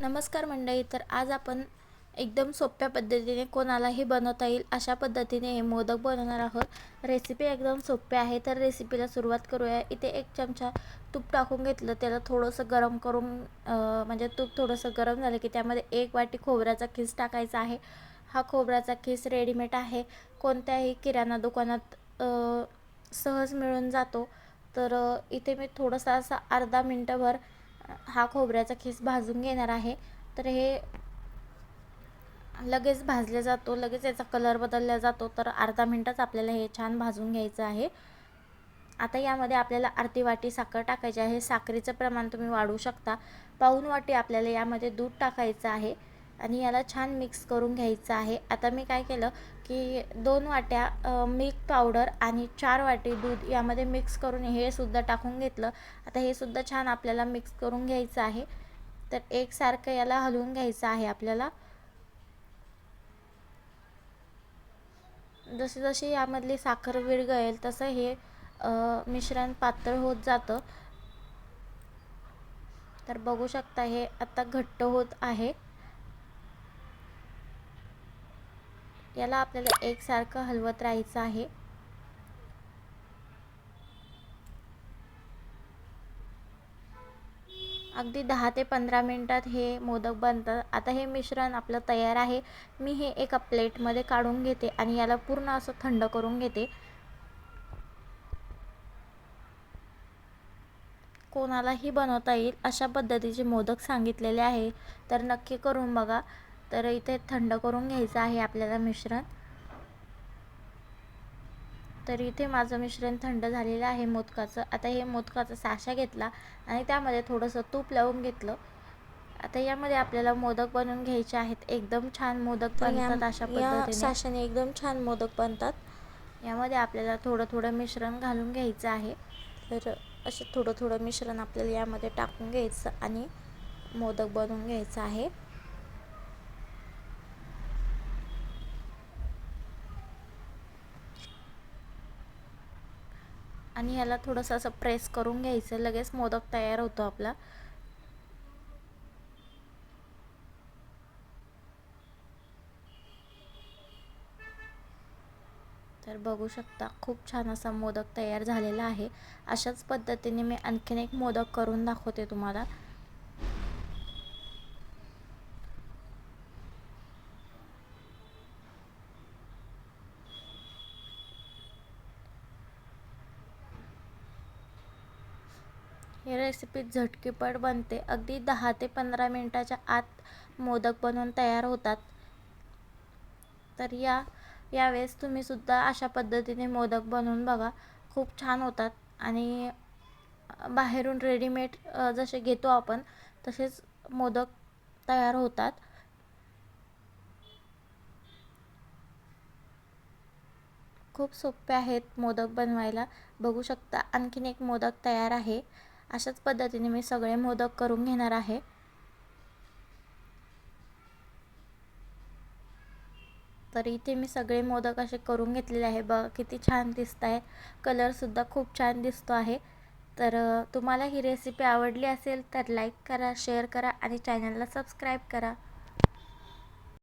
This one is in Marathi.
नमस्कार मंडळी. तर आज आपण एकदम सोप्या पद्धतीने कोणालाही बनवता येईल अशा पद्धतीने हे मोदक बनवणार आहोत. रेसिपी एकदम सोपी आहे. तर रेसिपीला सुरुवात करूया. इथे 1 चमचा तूप टाकून घेतलं, त्याला थोडंसं गरम करून म्हणजे तूप थोडंसं गरम झालं की त्यामध्ये 1 वाटी खोबऱ्याचा खीस टाकायचा आहे. हा खोबऱ्याचा खीस रेडीमेड आहे, कोणत्याही किराणा दुकानात सहज मिळून जातो. तर इथे मी थोडंसं असा अर्धा मिनटभर हा खोबऱ्याचा खीस भाजून घेणार आहे. तर हे लगेच भाजले जातो, लगेच याचा कलर बदलला जातो. तर अर्धा मिनटच आपल्याला हे छान भाजून घ्यायचं आहे. आता यामध्ये आपल्याला अर्धी वाटी साखर टाकायची आहे. साखरेचं प्रमाण तुम्ही वाढवू शकता. पाऊण वाटी आपल्याला यामध्ये दूध टाकायचं आहे आणि याला छान मिक्स करून घ्यायचं आहे. आता मी काय केलं की 2 वाट्या मिल्क पावडर आणि 4 वाटी दूध यामध्ये मिक्स करून हे सुद्धा टाकून घेतलं. आता हे सुद्धा छान आपल्याला मिक्स करून घ्यायचं आहे. तर एकसारखं याला हलवून घ्यायचं आहे आपल्याला. जशी जशी यामधली साखर विरघळेल तसं हे मिश्रण पातळ होत जातं. तर बघू शकता हे आता घट्ट होत आहे. याला आपल्याला एकसारखं हलवत राहायचं आहे. अगदी 10 ते 15 मिनिटात हे मोदक बनतात. आता हे मिश्रण आपलं तयार आहे. मी हे एका प्लेटमध्ये काढून घेते आणि याला पूर्ण असं थंड करून घेते. कोणालाही बनवता येईल अशा पद्धतीचे मोदक सांगितलेले आहे, तर नक्की करून बघा. तर इथे थंड करून घ्यायचं आहे आपल्याला मिश्रण. तर इथे माझं मिश्रण थंड झालेलं आहे मोदकाचं. आता हे मोदकाचा साचा घेतला आणि त्यामध्ये थोडंसं तूप लावून घेतलं. आता यामध्ये आपल्याला मोदक बनवून घ्यायचे आहेत. एकदम छान मोदक बनतात अशा पद्धतीने. साच्याने एकदम छान मोदक बनतात. यामध्ये आपल्याला थोडं थोडं मिश्रण घालून घ्यायचं आहे. तर असं थोडं थोडं मिश्रण आपल्याला यामध्ये टाकून घ्यायचं आणि मोदक बनवून घ्यायचं आहे. आणि याला थोडंसं असं प्रेस करून घ्यायचं, लगेच मोदक तयार होतो आपला. तर बघू शकता खूप छान असा मोदक तयार झालेला आहे. अशाच पद्धतीने मी आणखीन एक मोदक करून दाखवते तुम्हाला. ही रेसिपी झटकीपट बनते. अगदी 10 ते 15 मिनिटाच्या आत मोदक बनवून तयार होतात. तर यावेळेस तुम्ही सुद्धा अशा पद्धतीने मोदक बनवून बघा. खूप छान होतात आणि बाहेरून रेडीमेड जसे घेतो आपण तसेच मोदक तयार होतात. खूप सोपे आहेत मोदक बनवायला. बघू शकता आणखीन एक मोदक तयार आहे. अशाच पद्धतीने मी सगळे मोदक करून घेणार आहे. तर इथे मी सगळे मोदक असे करून घेतलेले आहे. बघा किती छान दिसत आहे. कलरसुद्धा खूप छान दिसतो आहे. तर तुम्हाला ही रेसिपी आवडली असेल तर लाईक करा, शेअर करा आणि चॅनलला सबस्क्राईब करा.